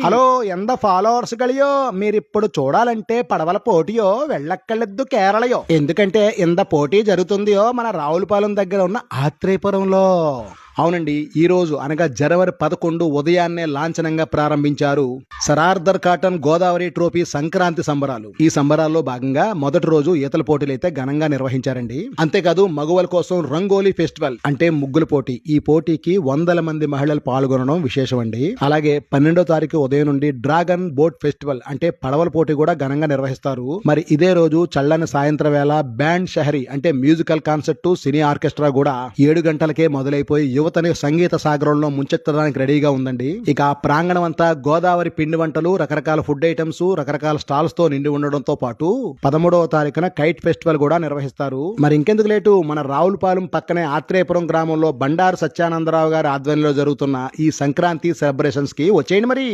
Hello ఎంత followers ಗಳಿಯೋ మీరిప్పుడు చూడాలంటే పడవల పోటీయో వెళ్ళక్కర్లేదు కేరళయో. ఎందుకంటే ఇంత పోటీ జరుగుతుందో మన రావులపాలెం దగ్గర ఉన్న ఆత్రేయపురంలో. అవునండి, ఈ రోజు అనగా జనవరి 11 ఉదయాన్నే లాంఛనంగా ప్రారంభించారు సరార్దర్ కాటన్ గోదావరి ట్రోఫీ సంక్రాంతి సంబరాలు. ఈ సంబరాల్లో భాగంగా మొదటి రోజు ఈతల పోటీలు అయితే ఘనంగా నిర్వహించారండి. అంతేకాదు మగవాళ్ళ కోసం రంగోలీ ఫెస్టివల్ అంటే ముగ్గుల పోటీ. ఈ పోటీకి 100 మంది మహిళలు పాల్గొనడం విశేషం అండి. అలాగే 12వ తారీఖు ఉదయం నుండి డ్రాగన్ బోట్ ఫెస్టివల్ అంటే పడవల పోటీ కూడా ఘనంగా నిర్వహిస్తారు. మరి ఇదే రోజు చల్లని సాయంత్రం వేళ బ్యాండ్ షహరీ అంటే మ్యూజికల్ కాన్సర్ట్ సినీ ఆర్కెస్ట్రా కూడా 7 గంటలకే మొదలైపోయి యువతని సంగీత సాగరంలో ముంచెత్తడానికి రెడీగా ఉందండి. ఇక ఆ ప్రాంగణం అంతా గోదావరి పిండి వంటలు, రకరకాల ఫుడ్ ఐటమ్స్, రకరకాల స్టాల్స్ తో నిండి ఉండడంతో పాటు 13వ తారీఖున కైట్ ఫెస్టివల్ కూడా నిర్వహిస్తారు. మరి ఇంకెందుకు లేటు, మన రావులపాలెం పక్కనే ఆత్రేయపురం గ్రామంలో బండారు సత్యానందరావు గారి ఆధ్వర్యంలో జరుగుతున్న ఈ సంక్రాంతి సెలబ్రేషన్స్ కి వచ్చేయండి మరి.